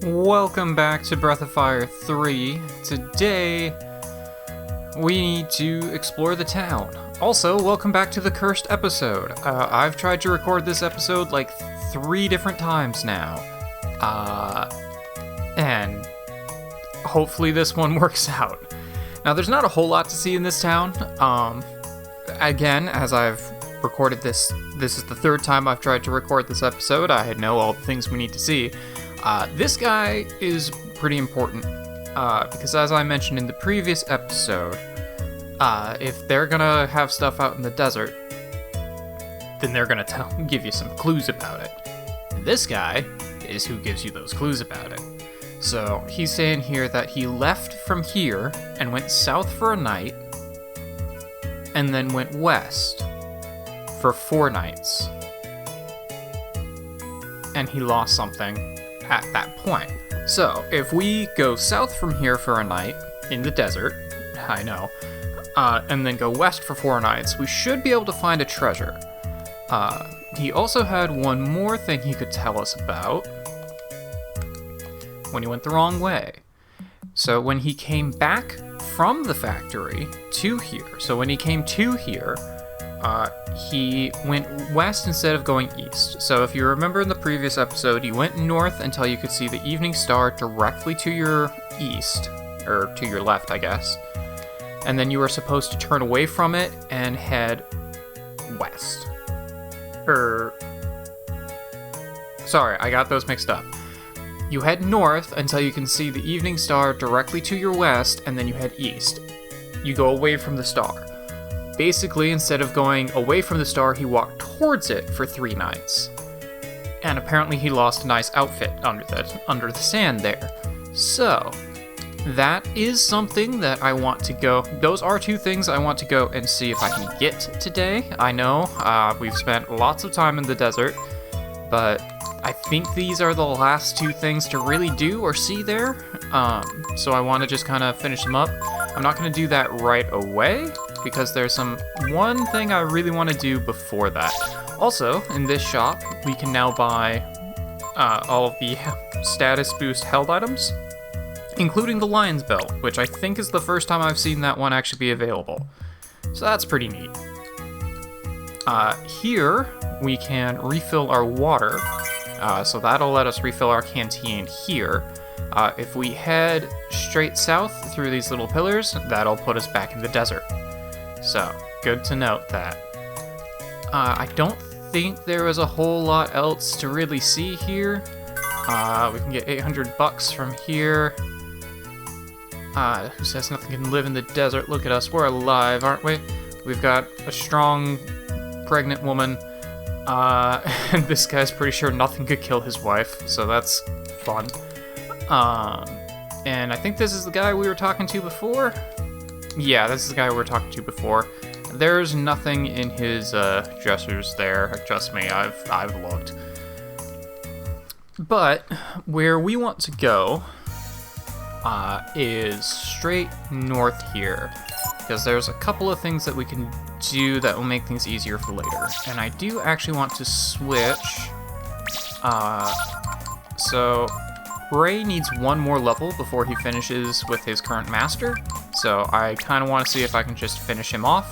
Welcome back to Breath of Fire 3. Today, we need to explore the town. Also, welcome back to the cursed episode. I've tried to record this episode like 3 different times now. And hopefully this one works out. Now, there's not a whole lot to see in this town. Again, as I've recorded this is the 3rd time I've tried to record this episode. I know all the things we need to see. This guy is pretty important, because as I mentioned in the previous episode, if they're gonna have stuff out in the desert, then they're gonna give you some clues about it. And this guy is who gives you those clues about it. So, he's saying here that he left from here and went south for a night, and then went west for 4 nights. And he lost something at that point. So, if we go south from here for a night in the desert, I know, and then go west for 4 nights, we should be able to find a treasure. He also had one more thing he could tell us about when he went the wrong way. So when he came back from the factory to here, so when he came to here, he went west instead of going east. So if you remember in the previous episode, he went north until you could see the evening star directly to your east, or to your left, I guess. And then you were supposed to turn away from it and head west. Sorry, I got those mixed up. You head north until you can see the evening star directly to your west, and then you head east. You go away from the star. Basically, instead of going away from the star, he walked towards it for 3 nights. And apparently he lost a nice outfit under the sand there. So, that is something that I want to go... Those are 2 things I want to go and see if I can get today. I know, we've spent lots of time in the desert, but I think these are the last 2 things to really do or see there. So I want to just kind of finish them up. I'm not going to do that right away, because there's one thing I really want to do before that. Also, in this shop, we can now buy all of the status boost held items, including the Lion's Belt, which I think is the first time I've seen that one actually be available. So that's pretty neat. Here, we can refill our water, so that'll let us refill our canteen here. If we head straight south through these little pillars, that'll put us back in the desert. So, good to note that. I don't think there was a whole lot else to really see here. We can get 800 bucks from here. Who says nothing can live in the desert? Look at us, we're alive, aren't we? We've got a strong, pregnant woman. And this guy's pretty sure nothing could kill his wife, so that's fun. And I think this is the guy we were talking to before? Yeah, this is the guy we were talking to before. There's nothing in his dressers there. Trust me, I've looked. But where we want to go is straight north here, because there's a couple of things that we can do that will make things easier for later. And I do actually want to switch. So Ray needs 1 more level before he finishes with his current master. So I kind of want to see if I can just finish him off,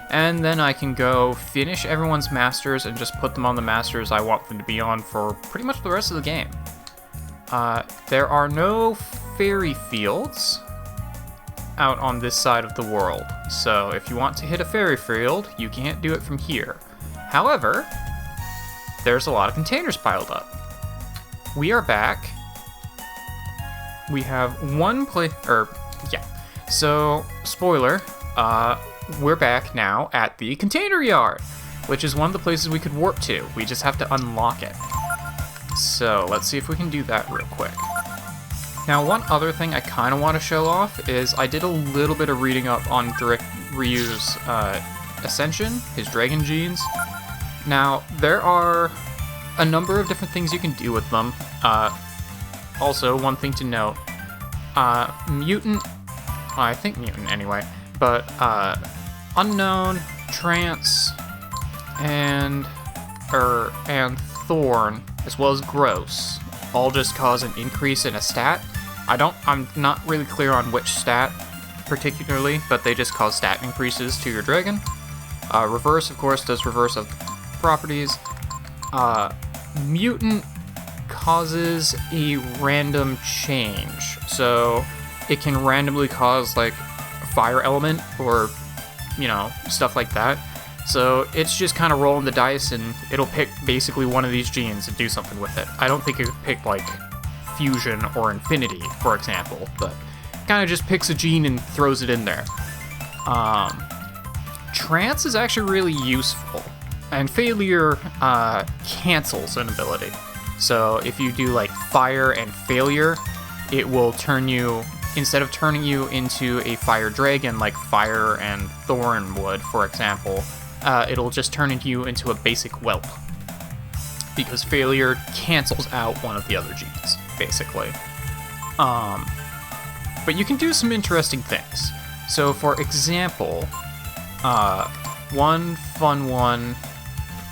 and then I can go finish everyone's masters and just put them on the masters I want them to be on for pretty much the rest of the game. There are no fairy fields out on this side of the world, so if you want to hit a fairy field, you can't do it from here. However, there's a lot of containers piled up. We are back. We have one place, So, spoiler, we're back now at the container yard, which is one of the places we could warp to. We just have to unlock it. So, let's see if we can do that real quick. Now, one other thing I kind of want to show off is I did a little bit of reading up on Ryu's Ascension, his dragon genes. Now, there are a number of different things you can do with them. Also, one thing to note, mutant, I think mutant anyway, but unknown, trance, and Thorn, as well as Gross, all just cause an increase in a stat. I'm not really clear on which stat particularly, but they just cause stat increases to your dragon. Reverse, of course, does reverse of properties. Mutant causes a random change, so it can randomly cause like a fire element or, you know, stuff like that. So it's just kind of rolling the dice and it'll pick basically one of these genes and do something with it. I don't think it could pick like fusion or infinity, for example, but kind of just picks a gene and throws it in there. Trance is actually really useful, and failure cancels an ability. So if you do like fire and failure, it will turn you, instead of turning you into a fire dragon like fire and thorn would, for example, it'll just turn you into a basic whelp, because failure cancels out one of the other genes, basically. But you can do some interesting things. So for example, one fun one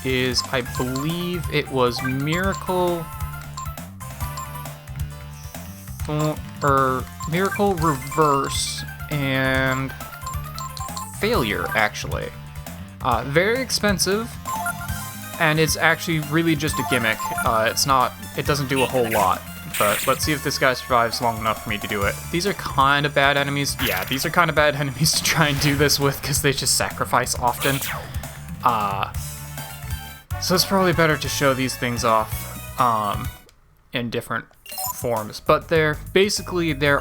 is, I believe it was Miracle, or Miracle Reverse and Failure, actually. Very expensive, and it's actually really just a gimmick. It doesn't do a whole lot, but let's see if this guy survives long enough for me to do it. These are kind of bad enemies. Yeah, these are kind of bad enemies to try and do this with, because they just sacrifice often. So it's probably better to show these things off in different forms. But there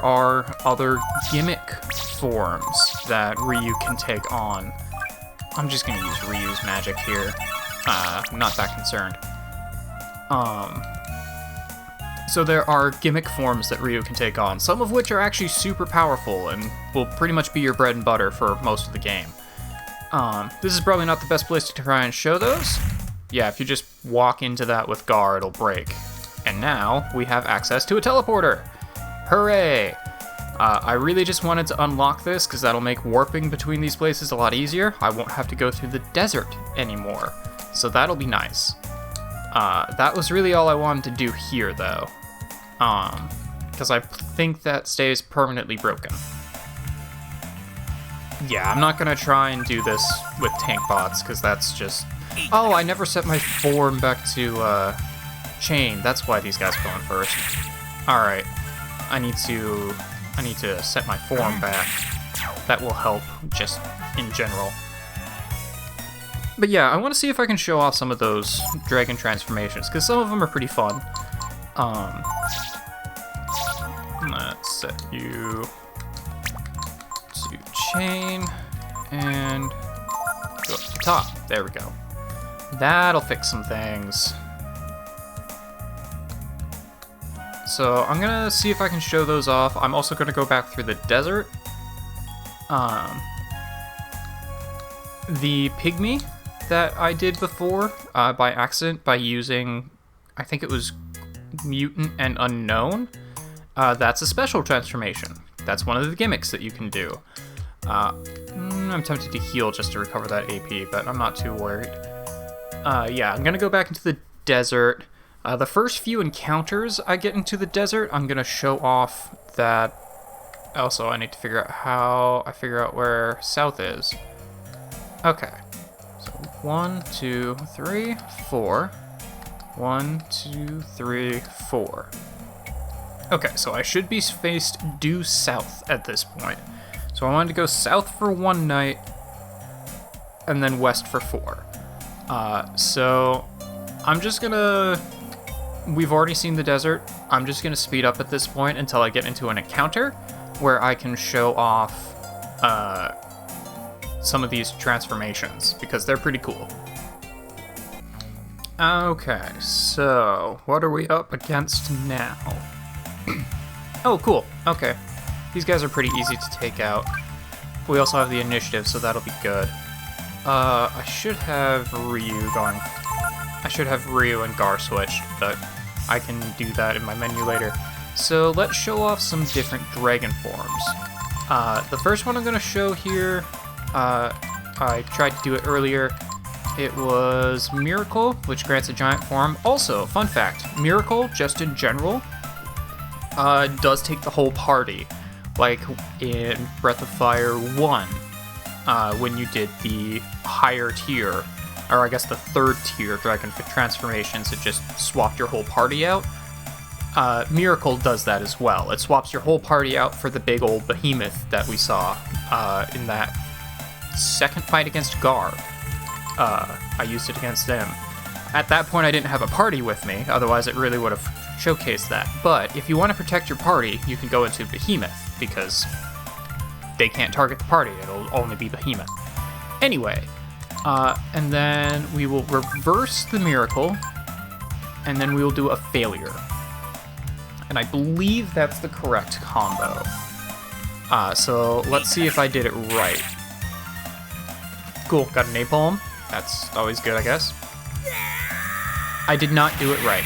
are other gimmick forms that Ryu can take on. I'm just going to use Ryu's magic here. I'm not that concerned. So there are gimmick forms that Ryu can take on, some of which are actually super powerful and will pretty much be your bread and butter for most of the game. This is probably not the best place to try and show those. Yeah, if you just walk into that with Gar, it'll break. And now we have access to a teleporter. Hooray! I really just wanted to unlock this because that'll make warping between these places a lot easier. I won't have to go through the desert anymore, so that'll be nice. That was really all I wanted to do here, though, because I think that stays permanently broken. Yeah, I'm not gonna try and do this with tank bots, because that's just... Oh, I never set my form back to chain. That's why these guys go in first. Alright, I need to set my form back. That will help, just in general. But yeah, I want to see if I can show off some of those dragon transformations, because some of them are pretty fun. Let's set you to chain, and go up to the top. There we go. That'll fix some things. So I'm gonna see if I can show those off. I'm also gonna go back through the desert. The pygmy that I did before by accident by using, I think it was Mutant and Unknown, that's a special transformation. That's one of the gimmicks that you can do. I'm tempted to heal just to recover that AP, but I'm not too worried. Yeah, I'm gonna go back into the desert. The first few encounters I get into the desert, I'm gonna show off that. Also, I need to figure out how I figure out where south is. Okay. So 1, 2, 3, 4. 1, 2, 3, 4. Okay, so I should be faced due south at this point. So I wanted to go south for 1 night, and then west for 4. So I'm just gonna... We've already seen the desert. I'm just gonna speed up at this point until I get into an encounter where I can show off some of these transformations, because they're pretty cool. Okay, so what are we up against now? Oh, cool. Okay. These guys are pretty easy to take out. We also have the initiative, so that'll be good. I should have Ryu going... I should have Ryu and Gar switched, but I can do that in my menu later. So let's show off some different dragon forms. The first one I'm going to show here, I tried to do it earlier, it was Miracle, which grants a giant form. Also, fun fact, Miracle, just in general, does take the whole party. Like in Breath of Fire 1, when you did the higher tier, or I guess the third tier Dragon transformations, it just swapped your whole party out. Miracle does that as well. It swaps your whole party out for the big old behemoth that we saw in that second fight against Gar. I used it against them. At that point, I didn't have a party with me, otherwise it really would have showcased that. But if you want to protect your party, you can go into Behemoth, because they can't target the party, it'll only be Behemoth. Anyway, and then we will reverse the Miracle, and then we will do a Failure. And I believe that's the correct combo. So let's see if I did it right. Cool, got a Napalm. That's always good, I guess. I did not do it right.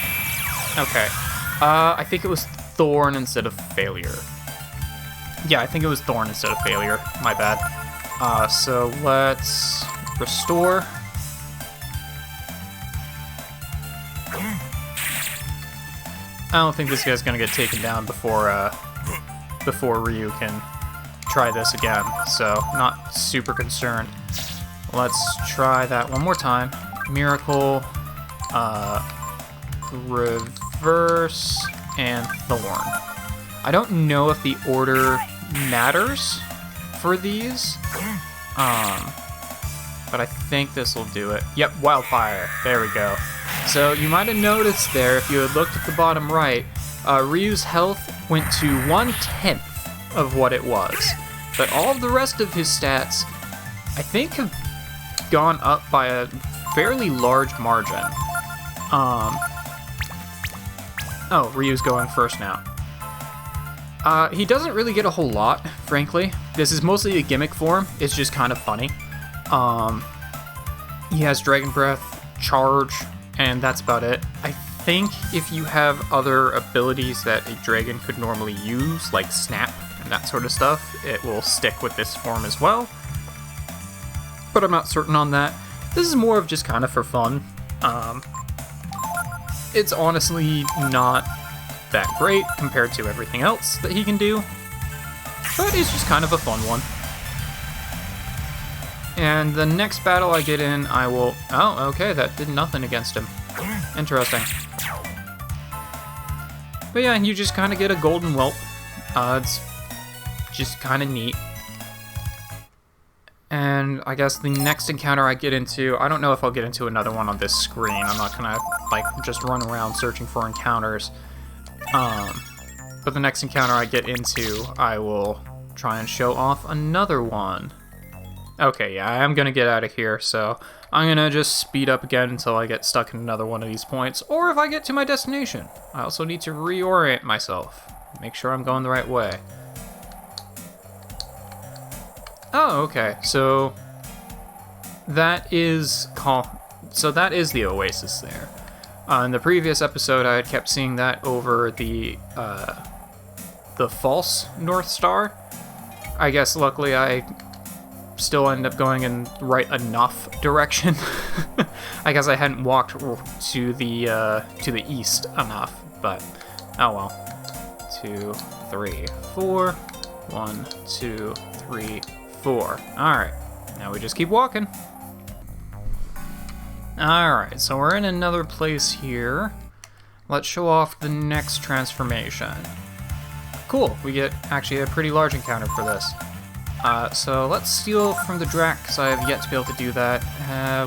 Okay. I think it was Thorn instead of Failure. Yeah, I think it was Thorn instead of Failure. My bad. So let's restore. I don't think this guy's gonna get taken down before Ryu can try this again, so not super concerned. Let's try that one more time. Miracle, Reverse, and Thorn. I don't know if the order matters for these, but I think this will do it. Yep, Wildfire. There we go. So you might have noticed there, if you had looked at the bottom right, Ryu's health went to 1/10 of what it was. But all of the rest of his stats, I think, have gone up by a fairly large margin. Oh, Ryu's going first now. He doesn't really get a whole lot, frankly. This is mostly a gimmick form. It's just kind of funny. He has Dragon Breath, Charge, and that's about it. I think if you have other abilities that a dragon could normally use, like Snap and that sort of stuff, it will stick with this form as well. But I'm not certain on that. This is more of just kind of for fun. It's honestly not that great compared to everything else that he can do, but it's just kind of a fun one. And the next battle I get in, I will... Oh, okay, that did nothing against him. Interesting. But yeah, you just kind of get a golden whelp. It's just kind of neat. And I guess the next encounter I get into, I don't know if I'll get into another one on this screen. I'm not gonna, like, just run around searching for encounters. But the next encounter I get into, I will try and show off another one. Okay, yeah, I am gonna get out of here, so I'm gonna just speed up again until I get stuck in another one of these points, or if I get to my destination. I also need to reorient myself, make sure I'm going the right way. Oh, okay, so that is the oasis there. In the previous episode, I had kept seeing that over the false North Star. I guess luckily I still ended up going in right enough direction. I guess I hadn't walked to the east enough, but oh well. 2, 3, 4. 1, 2, 3, 4. Alright, now we just keep walking. Alright, so we're in another place here. Let's show off the next transformation. Cool, we get actually a pretty large encounter for this. So let's steal from the Drac, because I have yet to be able to do that.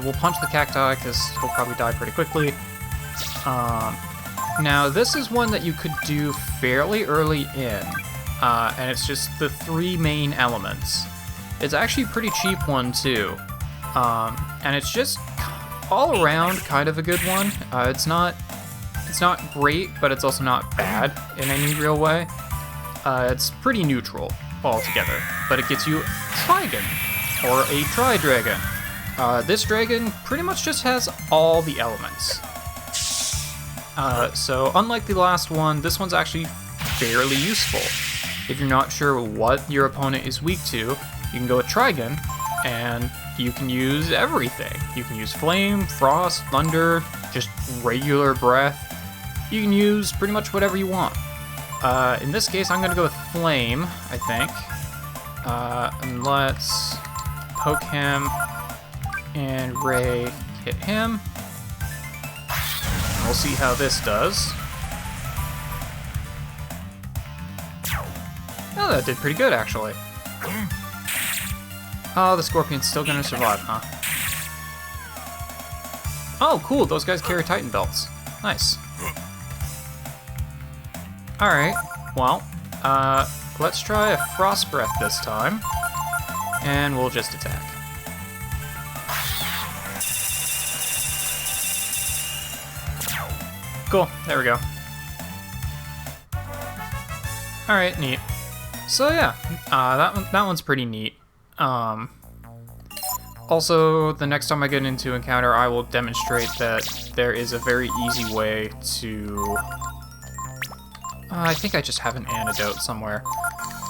We'll punch the cacti, because he'll probably die pretty quickly. Now, this is one that you could do fairly early in, and it's just the 3 main elements. It's actually a pretty cheap one, too. And it's just all around kind of a good one. It's not great, but it's also not bad in any real way. It's pretty neutral altogether, but it gets you Trigon, or a Tri-Dragon. This dragon pretty much just has all the elements. So unlike the last one, this one's actually fairly useful. If you're not sure what your opponent is weak to, you can go with Trigon, and you can use everything. You can use flame, frost, thunder, just regular breath. You can use pretty much whatever you want. In this case, I'm gonna go with flame, I think. And let's poke him, and Ray hit him. We'll see how this does. Oh, that did pretty good, actually. Oh, the Scorpion's still gonna survive, huh? Oh, cool, those guys carry Titan belts. Nice. Alright, well, let's try a Frost Breath this time. And we'll just attack. Cool, there we go. Alright, neat. So yeah, that one's pretty neat. Also, the next time I get into encounter, I will demonstrate that there is a very easy way to... I think I just have an antidote somewhere.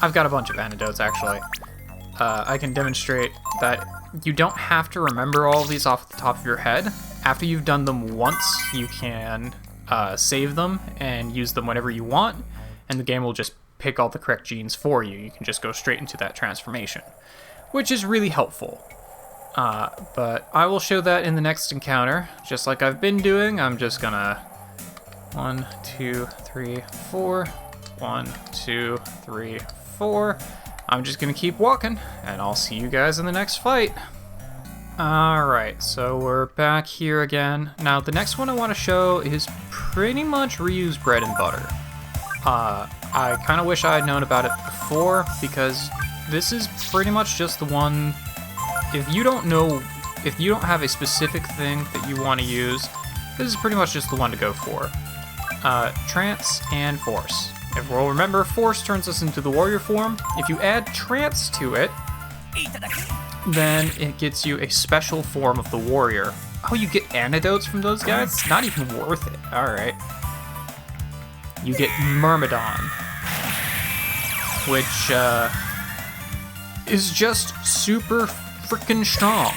I've got a bunch of antidotes, actually. I can demonstrate that you don't have to remember all of these off the top of your head. After you've done them once, you can save them and use them whenever you want, and the game will just pick all the correct genes for you. You can just go straight into that transformation, which is really helpful. But I will show that in the next encounter, just like I've been doing. I'm just gonna 1, 2, 3, 4, 1, 2, 3, 4. I'm just gonna keep walking, and I'll see you guys in the next fight. Alright, so we're back here again. Now, the next one I want to show is pretty much Ryu's bread and butter. I kind of wish I had known about it before, because this is pretty much just the one... If you don't have a specific thing that you want to use, this is pretty much just the one to go for. Trance and Force. If we'll remember, Force turns us into the warrior form. If you add Trance to it, then it gets you a special form of the warrior. Oh, you get antidotes from those guys? It's not even worth it. Alright. You get Myrmidon, which is just super freaking strong.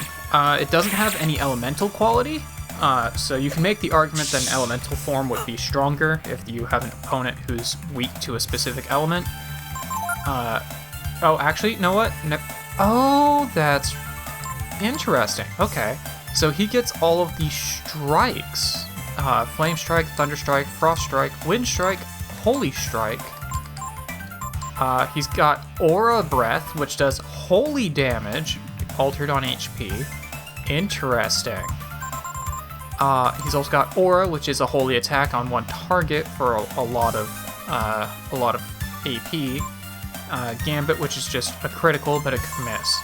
It doesn't have any elemental quality, so you can make the argument that an elemental form would be stronger if you have an opponent who's weak to a specific element. Oh, actually, you know what? Oh, that's interesting. Okay, so he gets all of the strikes. Flame Strike, Thunder Strike, Frost Strike, Wind Strike, Holy Strike. He's got Aura Breath, which does holy damage, altered on HP. Interesting. He's also got Aura, which is a holy attack on one target for a lot of AP. Gambit, which is just a critical, but it could miss.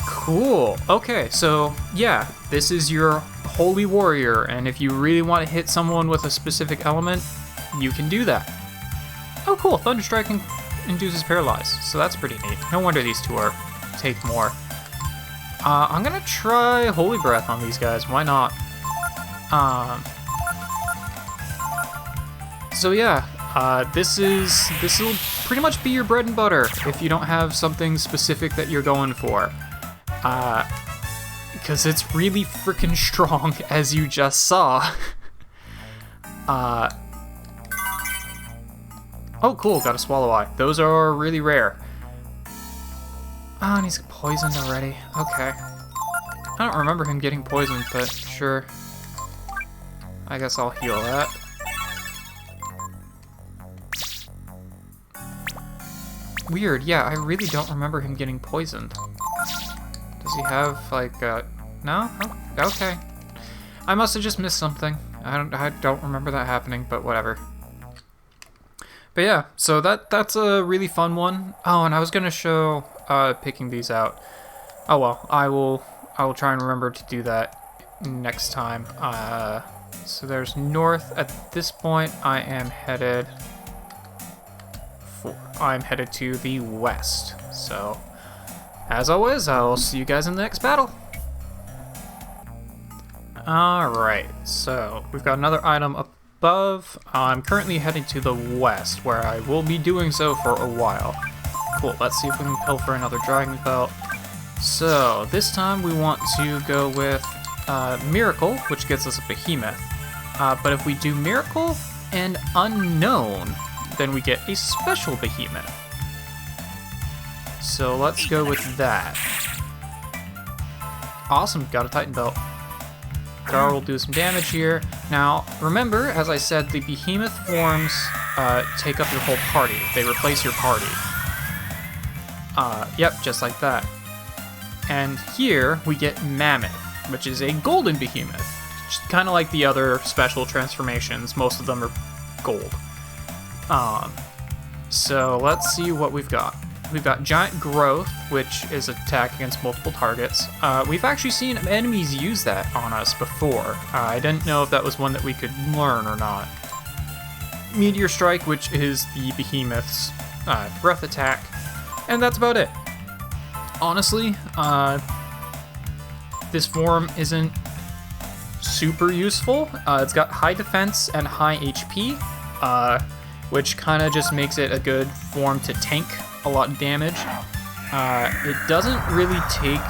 Cool. Okay, so yeah, this is your Holy Warrior, and if you really want to hit someone with a specific element, you can do that. Oh cool, Thunder Strike induces Paralyze, so that's pretty neat. No wonder these two take more. I'm gonna try Holy Breath on these guys, why not? So yeah, this'll pretty much be your bread and butter if you don't have something specific that you're going for. Because it's really freaking strong, as you just saw. Oh cool, got a Swallow Eye. Those are really rare. Oh, and he's poisoned already. Okay. I don't remember him getting poisoned, but sure. I guess I'll heal that. Weird, yeah, I really don't remember him getting poisoned. Does he have, like, no? Oh, okay. I must have just missed something. I don't remember that happening, but whatever. But yeah, so that's a really fun one. Oh, and I was gonna show picking these out. Oh well, I will try and remember to do that next time. So there's north. At this point, I'm headed to the west. So, as always, I'll see you guys in the next battle. Alright, so we've got another item above. I'm currently heading to the west, where I will be doing so for a while. Cool, let's see if we can pilfer another Dragon Belt. So this time we want to go with Miracle, which gets us a Behemoth. But if we do Miracle and Unknown, then we get a special Behemoth. So let's go with that. Awesome, got a Titan Belt. Gar will do some damage here. Now, remember, as I said, the Behemoth forms take up your whole party. They replace your party. Yep, just like that. And here, we get Mammoth, which is a golden Behemoth. Kind of like the other special transformations. Most of them are gold. So let's see what we've got. We've got Giant Growth, which is attack against multiple targets. We've actually seen enemies use that on us before. I didn't know if that was one that we could learn or not. Meteor Strike, which is the Behemoth's breath attack. And that's about it. Honestly, this form isn't super useful. It's got high defense and high HP, which kind of just makes it a good form to tank a lot of damage. It doesn't really take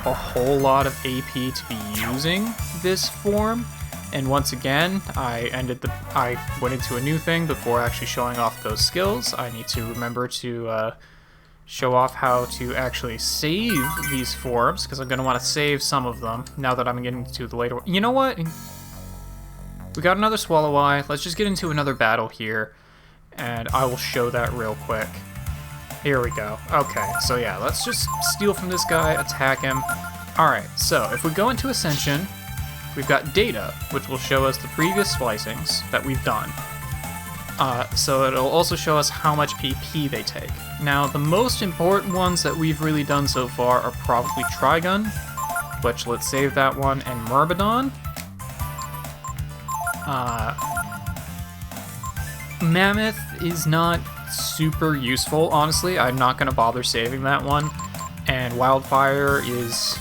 a whole lot of AP to be using this form. And once again, I went into a new thing before actually showing off those skills. I need to remember to show off how to actually save these forms, because I'm going to want to save some of them now that I'm getting to the later. You know what? We got another Swallow Eye. Let's just get into another battle here, and I will show that real quick. Here we go. Okay, so yeah, let's just steal from this guy, attack him. Alright, so if we go into Ascension, we've got data, which will show us the previous splicings that we've done. So it'll also show us how much AP they take. Now, the most important ones that we've really done so far are probably Trigun, which let's save that one, and Myrmidon. Mammoth is not super useful, honestly. I'm not going to bother saving that one. And Wildfire is,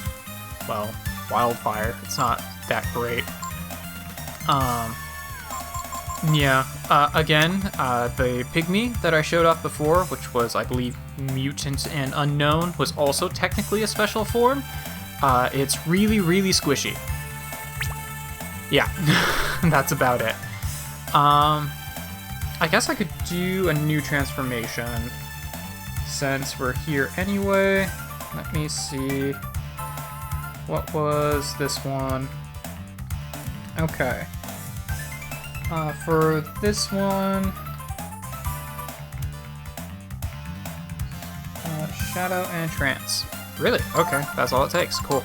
well, Wildfire. It's not that great. Again, the Pygmy that I showed off before, which was, I believe, Mutant and Unknown, was also technically a special form. It's really, really squishy. Yeah, that's about it. I guess I could do a new transformation since we're here anyway. Let me see. What was this one? Okay. For this one, Shadow and Trance. Really? Okay, that's all it takes. Cool.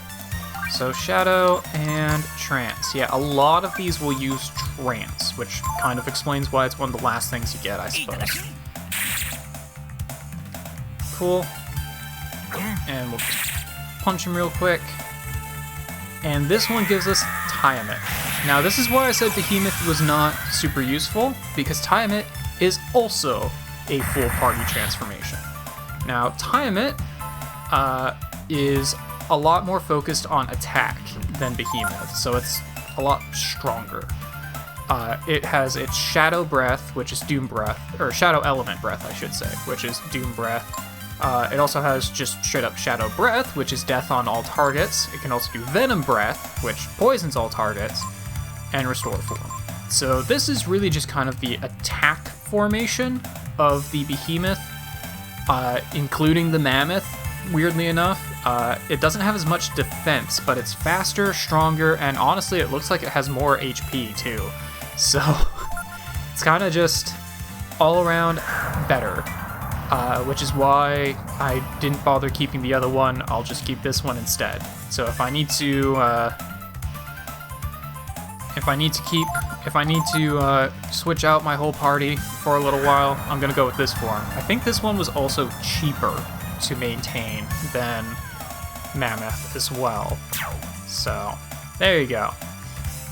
So Shadow and Trance. Yeah, a lot of these will use Trance, which kind of explains why it's one of the last things you get, I suppose. Cool. And we'll just punch him real quick. And this one gives us Tiamat. Now, this is why I said Behemoth was not super useful, because Tiamat is also a full party transformation. Now, Tiamat is a lot more focused on attack than Behemoth, so it's a lot stronger. It has its Shadow Breath, which is Doom Breath, or Shadow Element Breath, I should say, which is Doom Breath. It also has just straight up Shadow Breath, which is death on all targets. It can also do Venom Breath, which poisons all targets, and Restore Form. So this is really just kind of the attack formation of the Behemoth, including the Mammoth, weirdly enough. It doesn't have as much defense, but it's faster, stronger, and honestly it looks like it has more HP too. So it's kind of just all around better. Which is why I didn't bother keeping the other one. I'll just keep this one instead. So if I need to switch out my whole party for a little while, I'm gonna go with this form. I think this one was also cheaper to maintain than Mammoth as well. So there you go.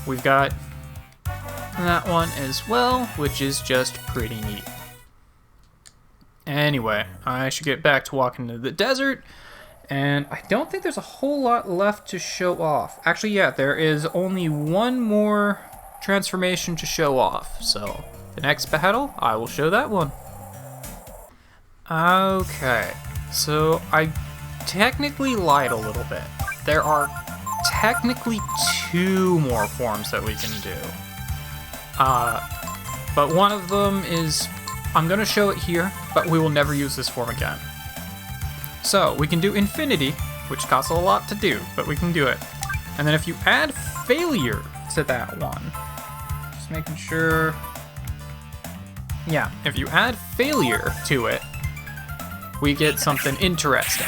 We've got that one as well, which is just pretty neat. Anyway, I should get back to walking into the desert, and I don't think there's a whole lot left to show off. Actually, yeah, there is only one more transformation to show off, so the next battle, I will show that one. Okay, so I technically lied a little bit. There are technically 2 more forms that we can do. But one of them is, I'm gonna show it here, but we will never use this form again. So, we can do Infinity, which costs a lot to do, but we can do it. And then if you add Failure to that one, just making sure... Yeah, if you add Failure to it, we get something interesting.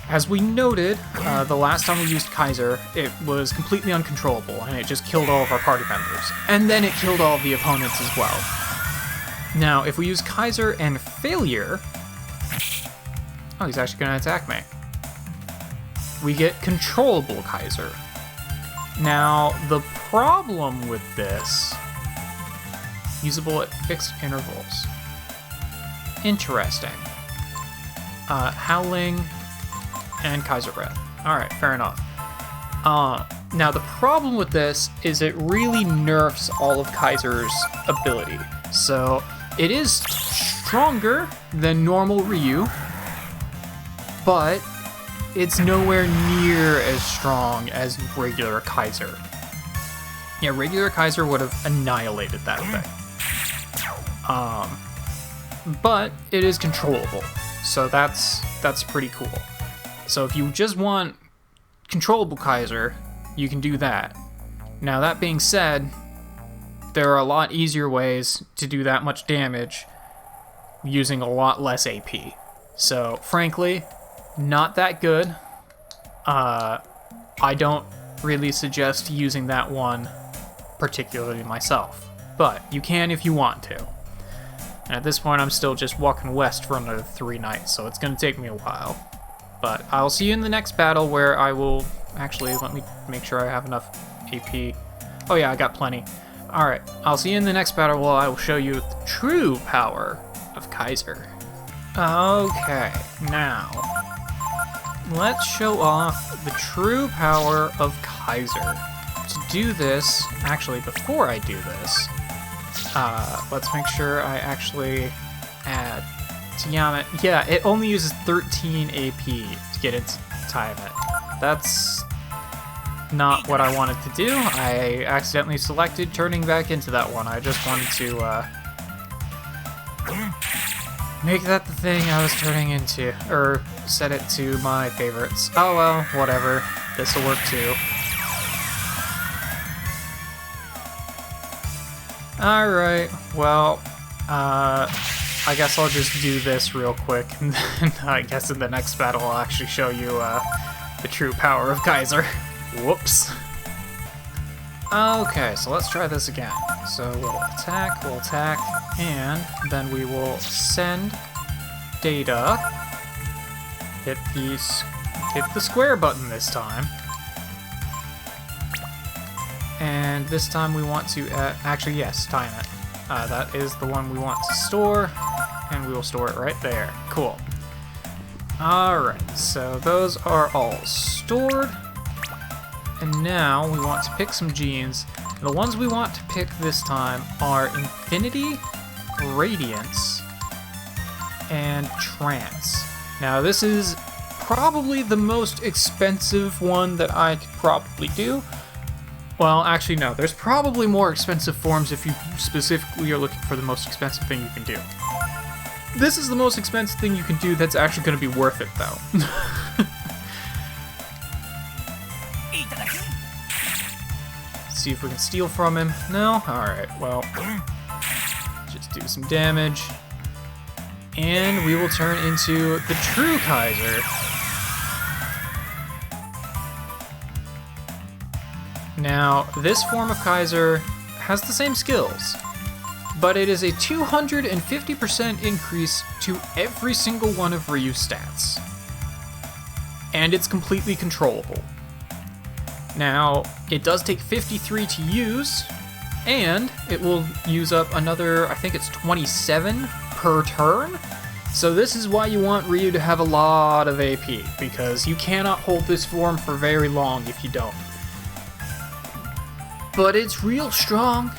As we noted, the last time we used Kaiser, it was completely uncontrollable, and it just killed all of our party members. And then it killed all of the opponents as well. Now, if we use Kaiser and Failure... Oh, he's actually going to attack me. We get controllable Kaiser. Now, the problem with this... Usable at fixed intervals. Interesting. Howling... and Kaiser Breath. Alright, fair enough. Now the problem with this is it really nerfs all of Kaiser's ability. So it is stronger than normal Ryu, but it's nowhere near as strong as regular Kaiser. Yeah, regular Kaiser would have annihilated that thing. But it is controllable, so that's pretty cool. So if you just want controllable Kaiser, you can do that. Now that being said, there are a lot easier ways to do that much damage using a lot less AP. So frankly, not that good. I don't really suggest using that one particularly myself, but you can if you want to. And at this point I'm still just walking west for another 3 nights, so it's gonna take me a while. But I'll see you in the next battle where I will... Actually, let me make sure I have enough AP. Oh yeah, I got plenty. Alright, I'll see you in the next battle where I will show you the true power of Kaiser. Okay, now... let's show off the true power of Kaiser. To do this... Actually, before I do this... let's make sure I actually add... Tiamat. Yeah, it only uses 13 AP to get into Tiamat. That's not what I wanted to do. I accidentally selected turning back into that one. I just wanted to make that the thing I was turning into, or set it to my favorites. Oh well, whatever. This'll work too. Alright, well, I guess I'll just do this real quick, and then I guess in the next battle I'll actually show you the true power of Kaiser. Whoops. Okay, so let's try this again. So we'll attack, and then we will send data. Hit the square button this time. And this time we want to, actually yes, time it. That is the one we want to store, and we will store it right there. Cool. Alright, so those are all stored, and now we want to pick some genes. The ones we want to pick this time are Infinity, Radiance, and Trance. Now this is probably the most expensive one that I could probably do. Well, actually no, there's probably more expensive forms if you specifically are looking for the most expensive thing you can do. This is the most expensive thing you can do that's actually going to be worth it, though. See if we can steal from him. No? Alright, well, just do some damage. And we will turn into the true Kaiser. Now, this form of Kaiser has the same skills, but it is a 250% increase to every single one of Ryu's stats. And it's completely controllable. Now, it does take 53 to use, and it will use up another, I think it's 27 per turn. So this is why you want Ryu to have a lot of AP, because you cannot hold this form for very long if you don't. But it's real strong.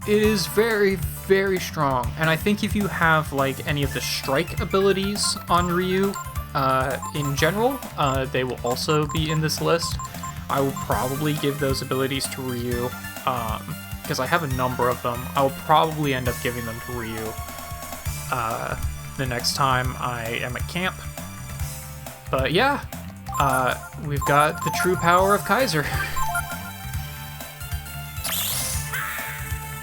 It is very, very strong. And I think if you have like any of the strike abilities on Ryu, in general. They will also be in this list. I will probably give those abilities to Ryu, because I have a number of them. I'll probably end up giving them to Ryu the next time I am at camp. But yeah, we've got the true power of Kaiser.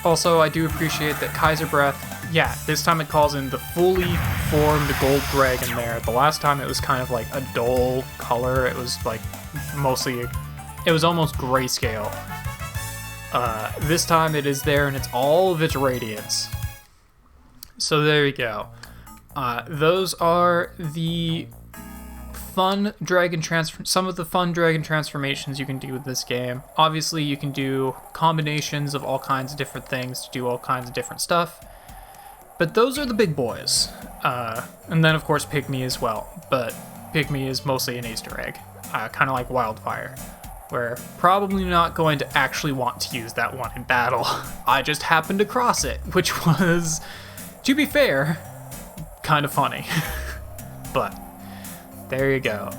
Also, I do appreciate that Kaiser Breath, yeah, this time it calls in the fully formed gold dragon there. The last time it was kind of like a dull color. It was like mostly, it was almost grayscale. This time it is there and it's all of its radiance. So there you go. Those are the fun dragon some of the fun dragon transformations you can do with this game. Obviously, you can do combinations of all kinds of different things to do all kinds of different stuff. But those are the big boys. And then, of course, Pygmy as well. But Pygmy is mostly an Easter egg. Kind of like Wildfire. We're probably not going to actually want to use that one in battle. I just happened to cross it, which was, to be fair, kind of funny. But there you go.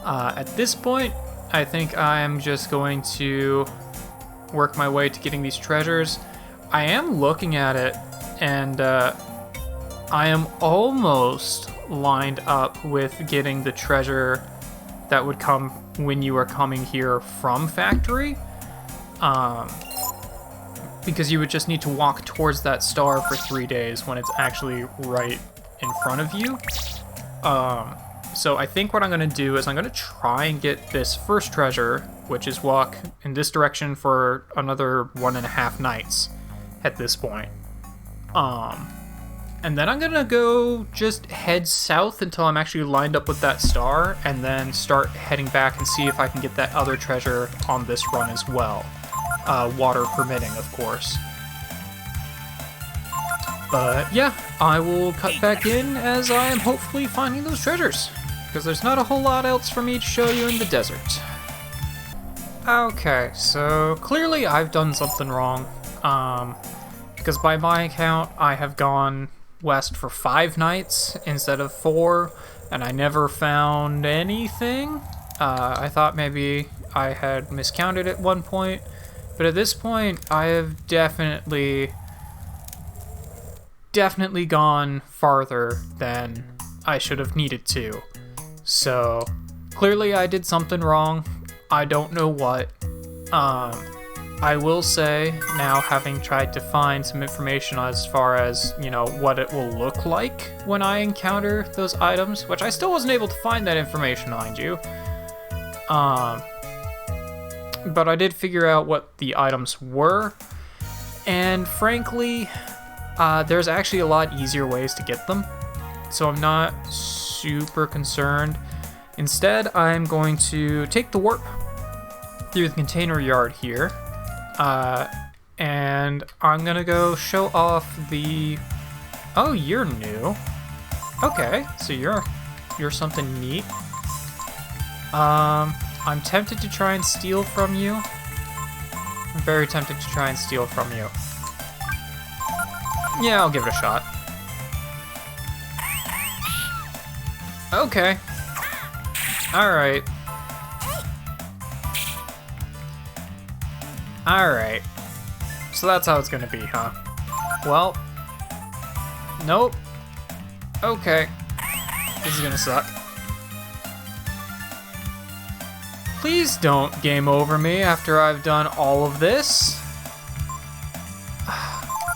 At this point, I think I'm just going to work my way to getting these treasures. I am looking at it, and I am almost lined up with getting the treasure that would come when you are coming here from factory. Because you would just need to walk towards that star for 3 days when it's actually right in front of you. So I think what I'm going to do is I'm going to try and get this first treasure, which is walk in this direction for another 1.5 nights at this point. And then I'm going to go just head south until I'm actually lined up with that star, and then start heading back and see if I can get that other treasure on this run as well. Water permitting, of course. But yeah, I will cut back in as I am hopefully finding those treasures, because there's not a whole lot else for me to show you in the desert. Okay, so clearly I've done something wrong, because by my account I have gone west for 5 nights instead of 4, and I never found anything. I thought maybe I had miscounted at one point, but at this point I have definitely gone farther than I should have needed to. So clearly I did something wrong. I don't know what. I will say, now having tried to find some information as far as, you know, what it will look like when I encounter those items, which I still wasn't able to find that information, mind you. But I did figure out what the items were, and frankly, there's actually a lot easier ways to get them, so I'm not super concerned. Instead, I'm going to take the warp through the container yard here, and I'm gonna go show off the... Oh, you're new. Okay, so you're something neat. I'm tempted to try and steal from you. I'm very tempted to try and steal from you. Yeah, I'll give it a shot. Okay. Alright. Alright. So that's how it's gonna be, huh? Well. Nope. Okay. This is gonna suck. Please don't game over me after I've done all of this.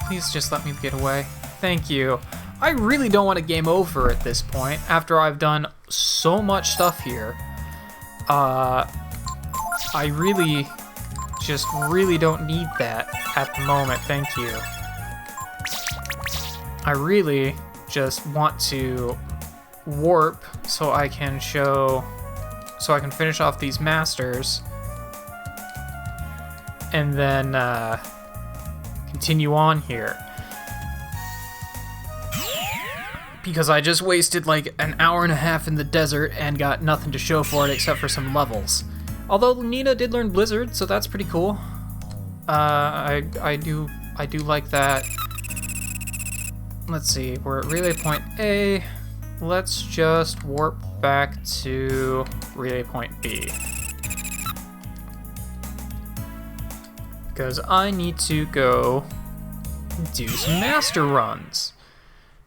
Please just let me get away. Thank you. I really don't want to game over at this point after I've done so much stuff here. I really don't need that at the moment, thank you. I really just want to warp so I can finish off these masters and then continue on here. Because I just wasted like an hour and a half in the desert and got nothing to show for it except for some levels. Although Nina did learn Blizzard, so that's pretty cool. I do like that. Let's see, we're at relay point A. Let's just warp back to relay point B. Because I need to go do some master runs.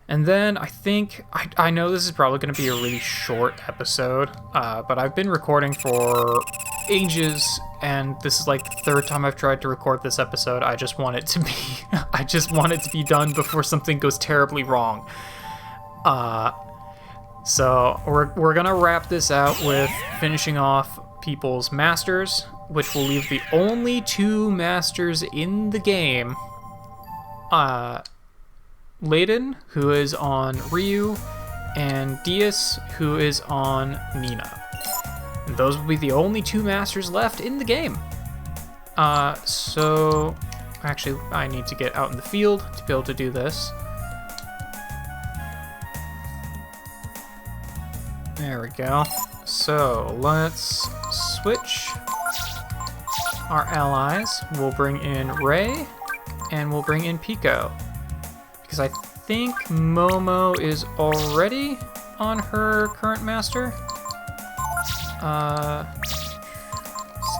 And then I think, I know this is probably going to be a really short episode, but I've been recording for ages, and this is like the third time I've tried to record this episode. I just want it to be, I just want it to be done before something goes terribly wrong. So we're going to wrap this out with finishing off people's masters, which will leave the only 2 masters in the game. Layden, who is on Ryu, and Dias, who is on Nina. And those will be the only 2 masters left in the game. So actually I need to get out in the field to be able to do this. There we go. So let's switch our allies. We'll bring in Ray, and we'll bring in Pico. Because I think Momo is already on her current master.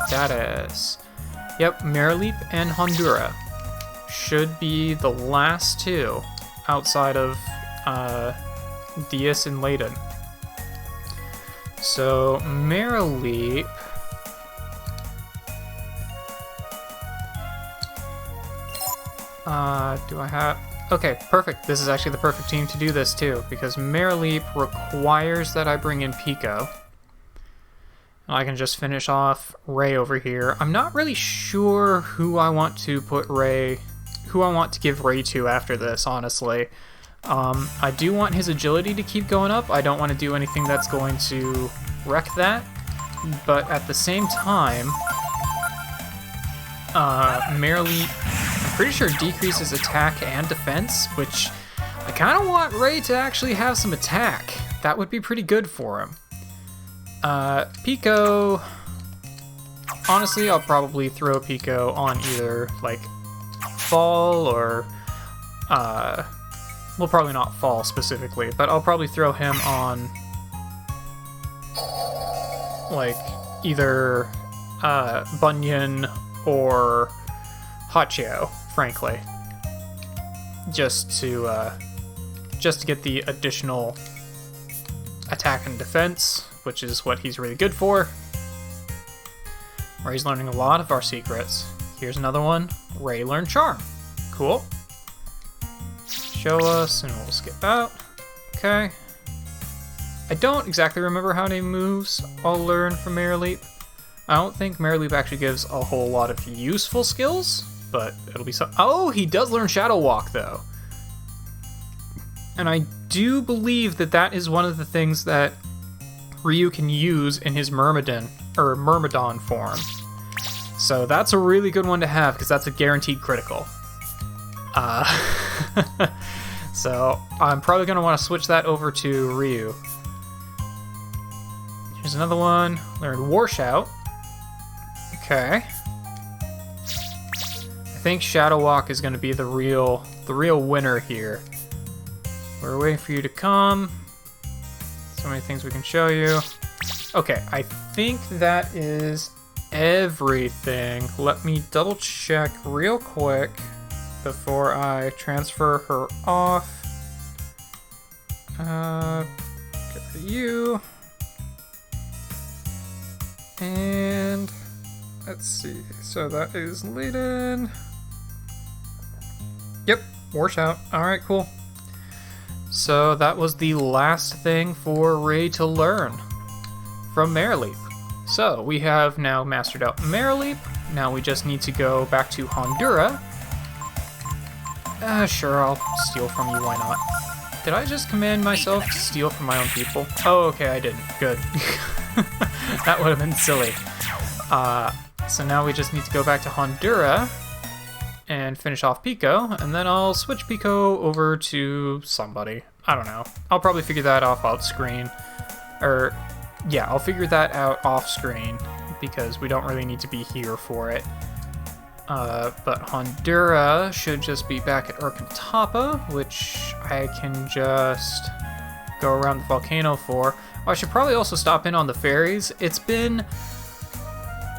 Status. Yep, Marileap and Hondura should be the last 2 outside of Dias and Layden. So Marileap. Do I have... Okay, perfect. This is actually the perfect team to do this too, because Marileap requires that I bring in Pico. And I can just finish off Ray over here. I'm not really sure who I want to put Ray, who I want to give Ray to after this, honestly. I do want his agility to keep going up. I don't want to do anything that's going to wreck that. But at the same time, Marileap, I'm pretty sure decreases attack and defense, which I kind of want Ray to actually have some attack. That would be pretty good for him. Pico, honestly, I'll probably throw Pico on either, like, Fall or, well, probably not Fall specifically, but I'll probably throw him on, like, either, Bunyan or Hachio, frankly. Just to get the additional attack and defense, which is what he's really good for. Ray's learning a lot of our secrets. Here's another one. Ray learned Charm. Cool. Show us, and we'll skip out. Okay. I don't exactly remember how many moves I'll learn from Marileap. I don't think Marileap actually gives a whole lot of useful skills, but it'll be so. Oh, he does learn Shadow Walk, though. And I do believe that that is one of the things that Ryu can use in his Myrmidon form. So that's a really good one to have, because that's a guaranteed critical. So I'm probably going to want to switch that over to Ryu. Here's another one. Learn War Shout. Okay. I think Shadow Walk is going to be the real winner here. We're waiting for you to come. So many things we can show you. Okay, I think that is everything. Let me double check real quick before I transfer her off. Get rid of you. And let's see. So that is Layden. Yep, War Shout. Alright, cool. So that was the last thing for Ray to learn from Marileap. So we have now mastered out Marileap. Now we just need to go back to Hondura. Sure, I'll steal from you, why not? Did I just command myself to steal from my own people? Oh, okay, I didn't. Good. That would have been silly. So now we just need to go back to Hondura and finish off Pico, and then I'll switch Pico over to somebody. I don't know. I'll probably figure that off screen. Or, yeah, I'll figure that out off screen, because we don't really need to be here for it. But Hondura should just be back at Urkantapa, which I can just go around the volcano for. Oh, I should probably also stop in on the fairies. It's been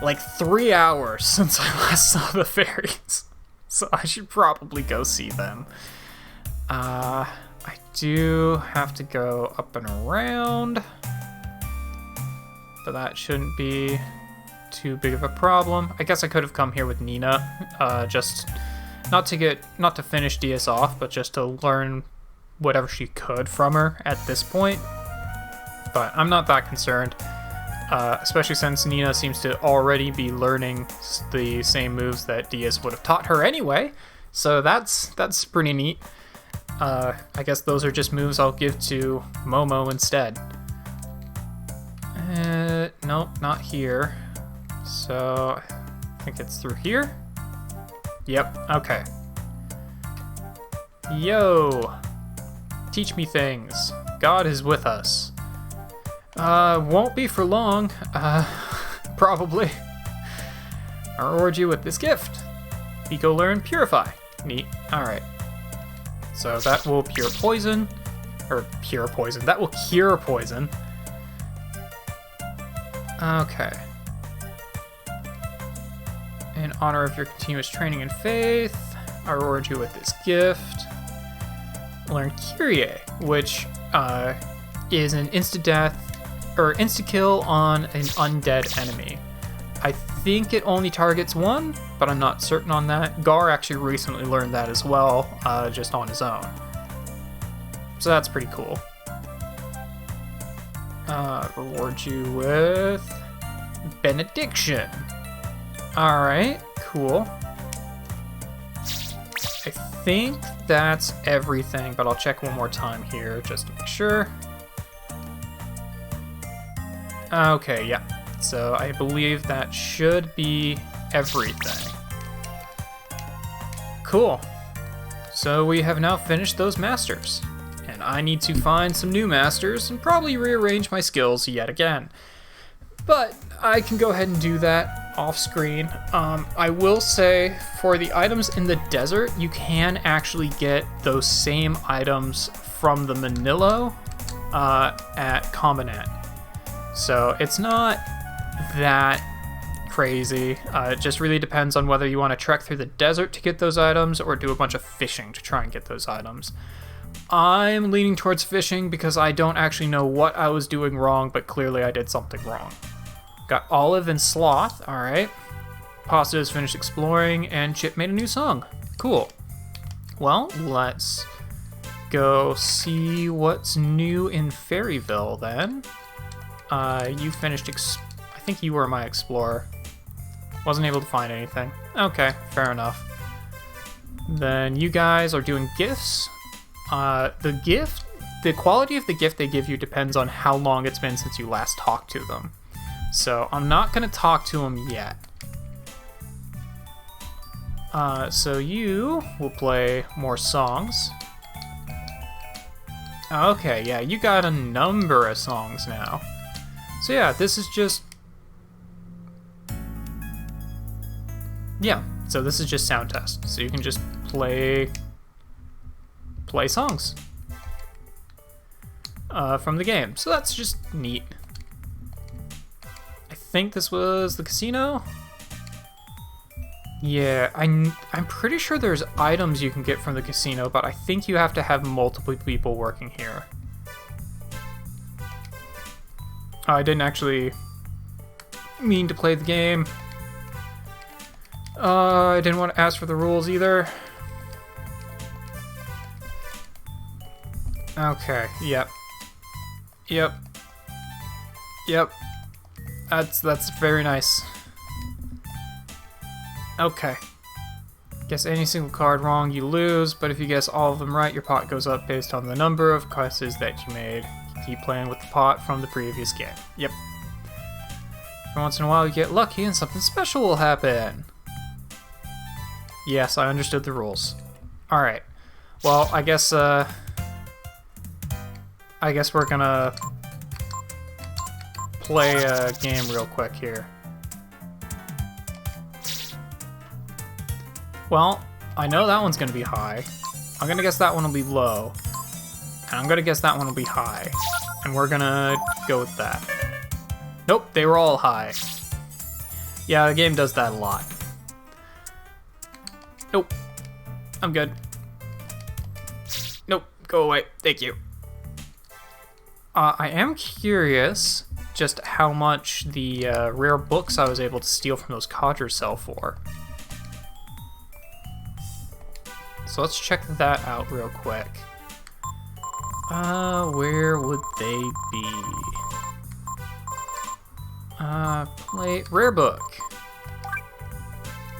like 3 hours since I last saw the fairies, so I should probably go see them. I do have to go up and around, but that shouldn't be too big of a problem. I guess I could have come here with Nina, just not to finish DS off, but just to learn whatever she could from her at this point. But I'm not that concerned, especially since Nina seems to already be learning the same moves that DS would have taught her anyway. So that's pretty neat. I guess those are just moves I'll give to Momo instead. Nope, not here. So I think it's through here. Yep, okay. Yo! Teach me things. God is with us. Won't be for long. Probably. I'll reward you with this gift. Eco Learn Purify. Neat. Alright. So that will cure poison. Or cure poison. That will cure poison. Okay. In honor of your continuous training and faith, I reward you with this gift. Learn Kyrie, which is an insta-death or insta-kill on an undead enemy. I think it only targets one, but I'm not certain on that. Gar actually recently learned that as well, just on his own. So that's pretty cool. Reward you with Benediction. Alright, cool. I think that's everything, but I'll check one more time here just to make sure. Okay, yeah. So I believe that should be everything. Cool. So we have now finished those masters. And I need to find some new masters and probably rearrange my skills yet again. But I can go ahead and do that off screen. I will say, for the items in the desert, you can actually get those same items from the Manillo at Combinat. So it's not that crazy. It just really depends on whether you want to trek through the desert to get those items or do a bunch of fishing to try and get those items. I'm leaning towards fishing because I don't actually know what I was doing wrong, but clearly I did something wrong. Got Olive and Sloth, alright. Pasta has finished exploring, and Chip made a new song. Cool. Well, let's go see what's new in Fairyville then. You finished I think you were my explorer. Wasn't able to find anything. Okay, fair enough. Then you guys are doing gifts. The quality of the gift they give you depends on how long it's been since you last talked to them. So I'm not gonna talk to them yet. So you will play more songs. Okay, yeah, you got a number of songs now. So yeah, this is just... Yeah, so this is just sound test. So you can just play songs from the game. So that's just neat. I think this was the casino. Yeah, I'm pretty sure there's items you can get from the casino, but I think you have to have multiple people working here. I didn't actually mean to play the game. I didn't want to ask for the rules either. Okay, yep. Yep. Yep. That's very nice. Okay. Guess any single card wrong, you lose, but if you guess all of them right, your pot goes up based on the number of guesses that you made. Keep playing with the pot from the previous game. Yep. Every once in a while you get lucky and something special will happen. Yes, I understood the rules. Alright. Well, I guess we're gonna play a game real quick here. Well, I know that one's gonna be high. I'm gonna guess that one will be low. And I'm gonna guess that one will be high. And we're gonna go with that. Nope, they were all high. Yeah, the game does that a lot. Nope. I'm good. Nope, go away. Thank you. I am curious just how much the rare books I was able to steal from those codgers sell for. So let's check that out real quick. Where would they be? Rare book.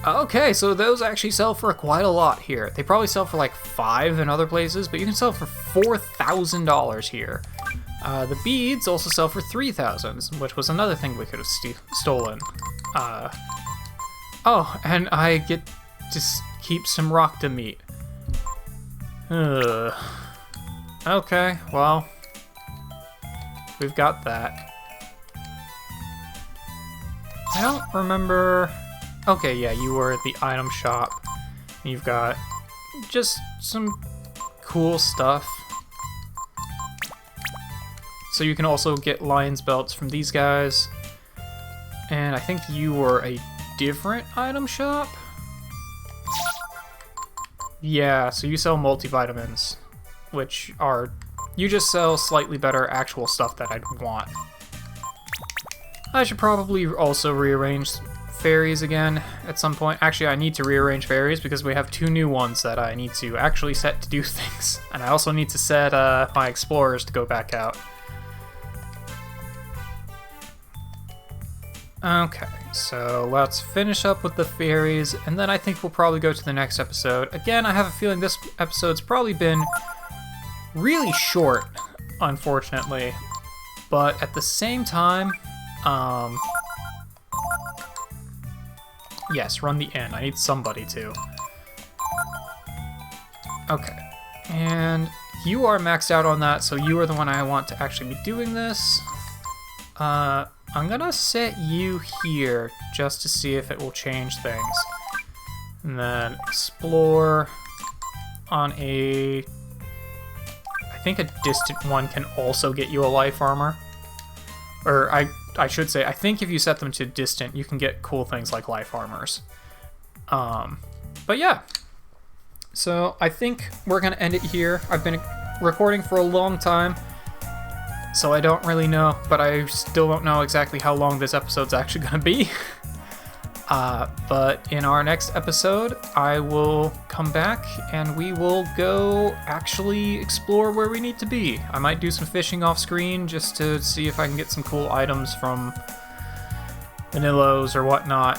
Okay, so those actually sell for quite a lot here. They probably sell for like 5 in other places, but you can sell for $4,000 here. The beads also sell for 3,000, which was another thing we could have stolen. Oh, and I get to keep some rock to meet. Okay, well, we've got that. I don't remember... Okay, yeah, you were at the item shop. You've got just some cool stuff. So you can also get lion's belts from these guys. And I think you were a different item shop? Yeah, so you sell multivitamins, which are... You just sell slightly better actual stuff that I'd want. I should probably also rearrange fairies again at some point. Actually, I need to rearrange fairies because we have 2 new ones that I need to actually set to do things. And I also need to set my explorers to go back out. Okay, so let's finish up with the fairies, and then I think we'll probably go to the next episode. Again, I have a feeling this episode's probably been really short, unfortunately. But at the same time, yes, run the inn. I need somebody to. Okay, and you are maxed out on that, so you are the one I want to actually be doing this. I'm gonna set you here just to see if it will change things. And then explore on a... I think a distant one can also get you a life armor. Or I should say, I think if you set them to distant, you can get cool things like life armors. But yeah. So I think we're gonna end it here. I've been recording for a long time, so I don't really know, but I still don't know exactly how long this episode's actually gonna be. But in our next episode, I will come back and we will go actually explore where we need to be. I might do some fishing off screen just to see if I can get some cool items from Vanillos or whatnot.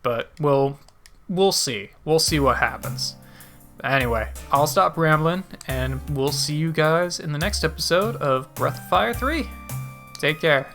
But we'll see. We'll see what happens. Anyway, I'll stop rambling, and we'll see you guys in the next episode of Breath of Fire 3. Take care.